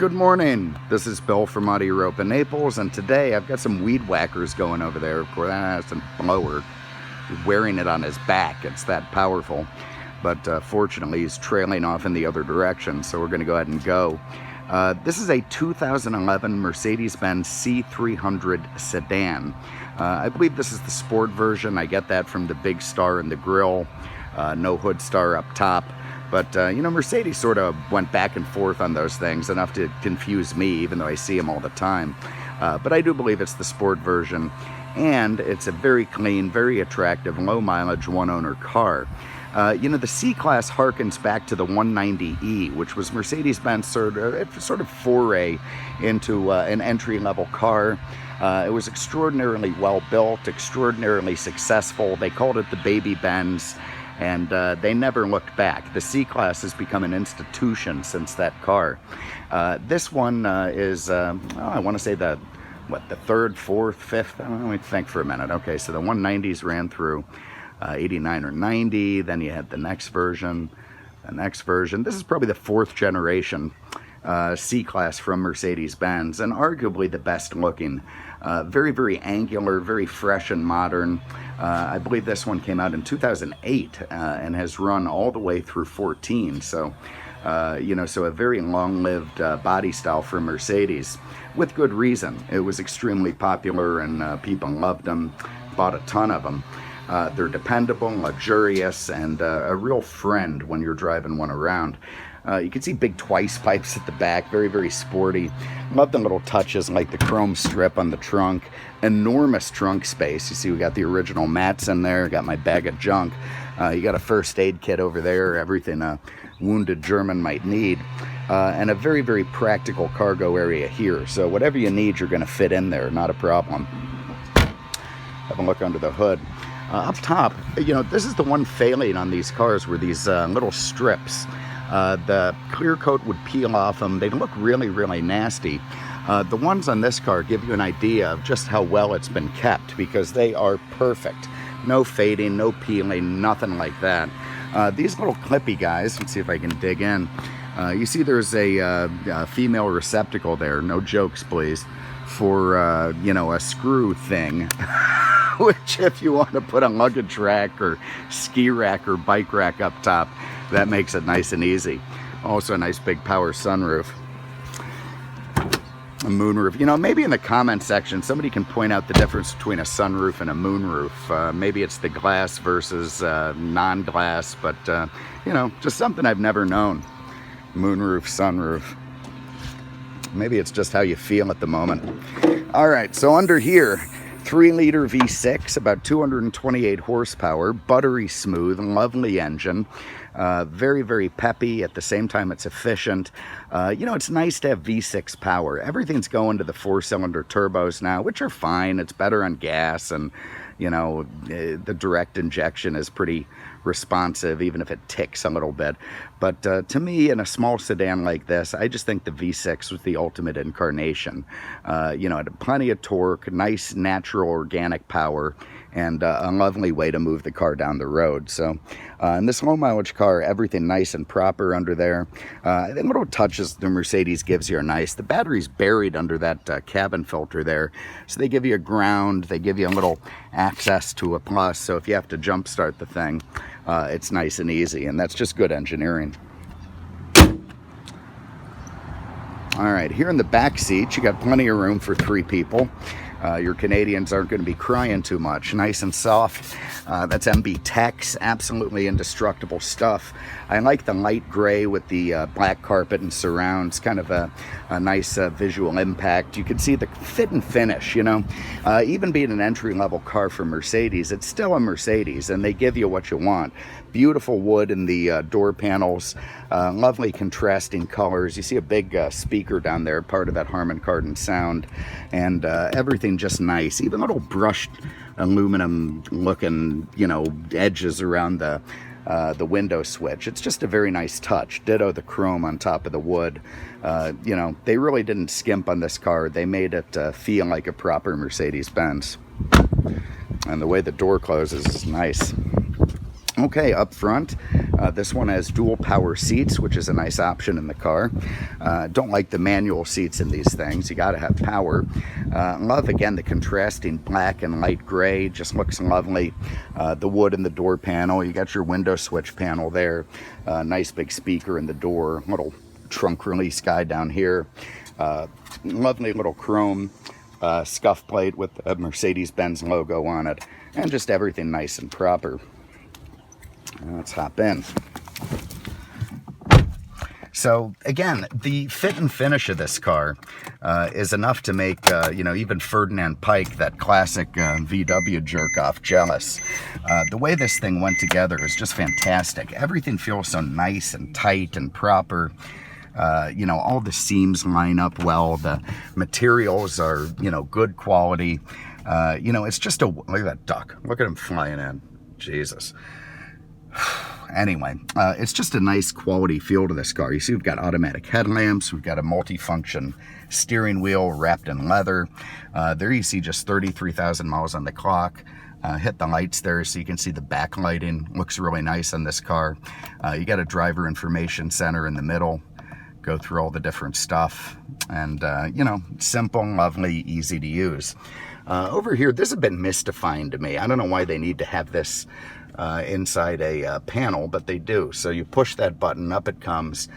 Good morning, this is Bill from Europa, Naples, and today I've got some weed whackers going over there. Of course, that has a blower. He's wearing it on his back, it's that powerful. But fortunately, he's trailing off in the other direction, so we're going to go ahead and go. This is a 2011 Mercedes-Benz C300 Sedan. I believe this is the sport version. I get that from the big star in the grille, no hood star up top. But, you know, Mercedes sort of went back and forth on those things, enough to confuse me, even though I see them all the time. But I do believe it's the sport version, and it's a very clean, very attractive, low-mileage, one-owner car. You know, the C-Class harkens back to the 190E, which was Mercedes-Benz sort of foray into an entry-level car. It was extraordinarily well-built, extraordinarily successful. They called it the Baby Benz. And they never looked back. The C-Class has become an institution since that car. This one is, I want to say the third, fourth, fifth? Let me think for a minute. Okay, so the 190s ran through 89 or 90. Then you had the next version, This is probably the fourth generation C-Class from Mercedes-Benz, and arguably the best looking. Very, very angular, very fresh and modern. I believe this one came out in 2008 and has run all the way through 14. So, you know, so a very long-lived body style for Mercedes, with good reason. It was extremely popular and people loved them, bought a ton of them. They're dependable, luxurious, and a real friend when you're driving one around. You can see big twice pipes at the back, very, very sporty. Love the little touches like the chrome strip on the trunk. Enormous trunk space. You see we got the original mats in there, got my bag of junk. You got a first aid kit over there, everything a wounded German might need. And a very, very practical cargo area here. So whatever you need, you're going to fit in there, not a problem. Have a look under the hood. Up top, you know, this is the one failing on these cars, were these little strips. The clear coat would peel off them. They look really, really nasty. The ones on this car give you an idea of just how well it's been kept, because they are perfect. No fading, no peeling, nothing like that. These little clippy guys, let's see if I can dig in. You see there's a female receptacle there, no jokes please, for, you know, a screw thing. Which if you want to put a luggage rack or ski rack or bike rack up top, that makes it nice and easy. Also a nice big power sunroof. A moonroof. You know, maybe in the comment section somebody can point out the difference between a sunroof and a moonroof. Maybe it's the glass versus non-glass, but you know, just something I've never known. Moonroof, sunroof. Maybe it's just how you feel at the moment. All right, so under here, 3-liter V6, about 228 horsepower, buttery smooth, lovely engine. Very, very peppy. At the same time, it's efficient. You know, it's nice to have V6 power. Everything's going to the 4-cylinder turbos now, which are fine. It's better on gas, and, you know, the direct injection is pretty responsive, even if it ticks a little bit. But to me, in a small sedan like this, I just think the V6 was the ultimate incarnation. You know, it had plenty of torque, nice, natural, organic power, and a lovely way to move the car down the road. So in this low mileage car, everything nice and proper under there. The little touches the Mercedes gives you are nice. The battery's buried under that cabin filter there, so they give you a ground, they give you a little access to a plus, so if you have to jump start the thing, it's nice and easy, and that's just good engineering. All right, here in the back seat, you got plenty of room for 3 people. Your Canadians aren't going to be crying too much. Nice and soft. That's MB Tex, absolutely indestructible stuff. I like the light gray with the black carpet and surrounds, kind of a nice visual impact. You can see the fit and finish, you know. Even being an entry-level car for Mercedes, it's still a Mercedes, and they give you what you want. Beautiful wood in the door panels, lovely contrasting colors. You see a big speaker down there, part of that Harman Kardon sound, and everything just nice. Even little brushed aluminum looking, you know, edges around the window switch. It's just a very nice touch. Ditto the chrome on top of the wood. You know, they really didn't skimp on this car. They made it feel like a proper Mercedes-Benz. And the way the door closes is nice. Okay, up front, This one has dual power seats, which is a nice option in the car. Don't like the manual seats in these things. You got to have power. Love, again, the contrasting black and light gray. Just looks lovely. The wood in the door panel. You got your window switch panel there. Nice big speaker in the door. Little trunk release guy down here. Lovely little chrome scuff plate with a Mercedes-Benz logo on it. And just everything nice and proper. Let's hop in. So again, the fit and finish of this car is enough to make, you know, even Ferdinand Pike, that classic VW jerk-off, jealous. The way this thing went together is just fantastic. Everything feels so nice and tight and proper. You know, all the seams line up well. The materials are, you know, good quality. You know, it's just a, look at that duck. Look at him flying in. Jesus. Anyway, it's just a nice quality feel to this car. You see, we've got automatic headlamps. We've got a multi-function steering wheel wrapped in leather. There you see just 33,000 miles on the clock. Hit the lights there so you can see the backlighting. Looks really nice on this car. You got a driver information center in the middle. Go through all the different stuff. And, you know, simple, lovely, easy to use. Over here, this has been mystifying to me. I don't know why they need to have this inside a panel, but they do. So you push that button, up it comes.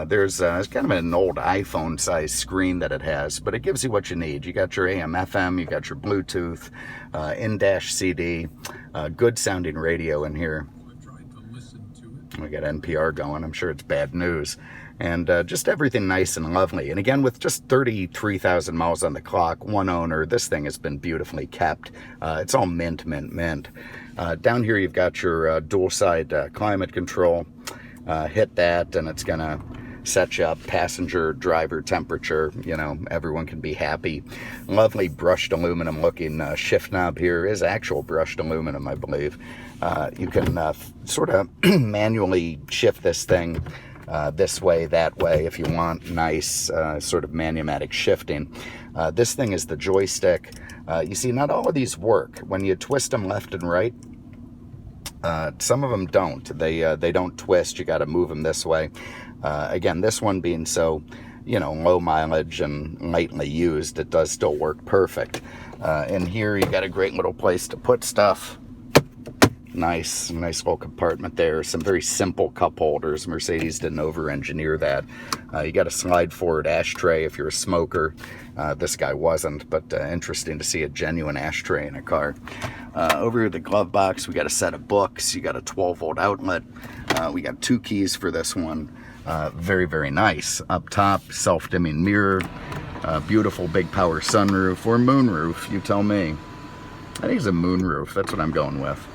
There's kind of an old iPhone size screen that it has, but it gives you what you need. You got your AM, FM, you got your Bluetooth, in-dash CD, good sounding radio in here. We got NPR going. I'm sure it's bad news. And just everything nice and lovely. And again, with just 33,000 miles on the clock, one owner, this thing has been beautifully kept. It's all mint, mint, mint. Down here, you've got your dual side climate control. Hit that, and it's going to set you up passenger, driver temperature. You know, everyone can be happy. Lovely brushed aluminum looking shift knob here is actual brushed aluminum, I believe. You can sort of manually shift this thing this way, that way, if you want nice sort of manumatic shifting. This thing is the joystick. You see, not all of these work. When you twist them left and right, some of them don't. They don't twist. You got to move them this way. Again, this one being so, you know, low mileage and lightly used, it does still work perfect. In here, you got a great little place to put stuff. Nice little compartment there. Some very simple cup holders. Mercedes didn't over-engineer that. You got a slide forward ashtray if you're a smoker. This guy wasn't, but interesting to see a genuine ashtray in a car. Over here, the glove box, we got a set of books. You got a 12-volt outlet. We got 2 keys for this one. Very, very nice. Up top, self-dimming mirror. Beautiful big power sunroof or moonroof, you tell me. I think it's a moonroof. That's what I'm going with.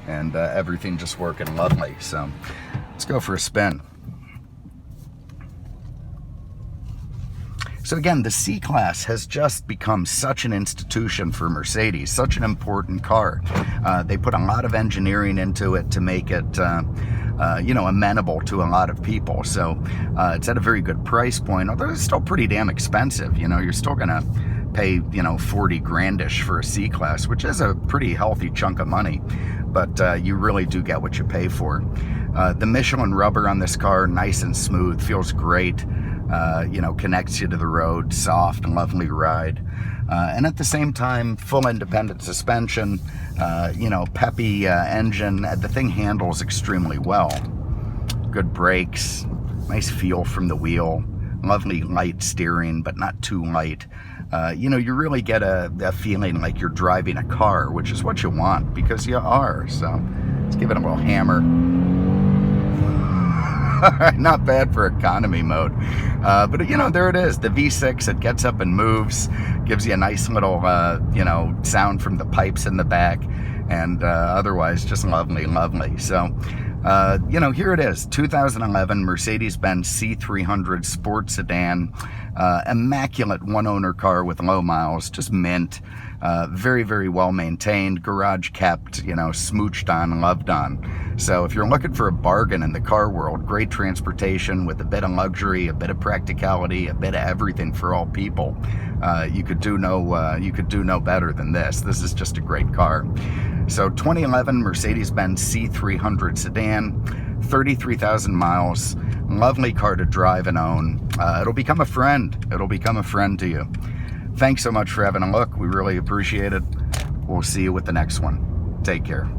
And everything just working lovely. So let's go for a spin. So again, the C-Class has just become such an institution for Mercedes, such an important car. They put a lot of engineering into it to make it, you know, amenable to a lot of people. So it's at a very good price point, although it's still pretty damn expensive. You know, you're still gonna pay, you know, 40 grandish for a C-Class, which is a pretty healthy chunk of money. But you really do get what you pay for. The Michelin rubber on this car, nice and smooth, feels great. You know, connects you to the road, soft and lovely ride. And at the same time, full independent suspension, you know, peppy engine. The thing handles extremely well. Good brakes, nice feel from the wheel, lovely light steering, but not too light. You know, you really get a feeling like you're driving a car, which is what you want, because you are. So let's give it a little hammer. Not bad for economy mode. But, you know, there it is. The V6, it gets up and moves, gives you a nice little, you know, sound from the pipes in the back, and otherwise just lovely, lovely. So, you know, here it is, 2011 Mercedes-Benz C300 Sport Sedan, immaculate one-owner car with low miles, just mint, very, very well maintained, garage kept, you know, smooched on, loved on. So if you're looking for a bargain in the car world, great transportation with a bit of luxury, a bit of practicality, a bit of everything for all people, you could do no better than this. This is just a great car. So 2011 Mercedes-Benz C300 Sedan, 33,000 miles, lovely car to drive and own. It'll become a friend. It'll become a friend to you. Thanks so much for having a look. We really appreciate it. We'll see you with the next one. Take care.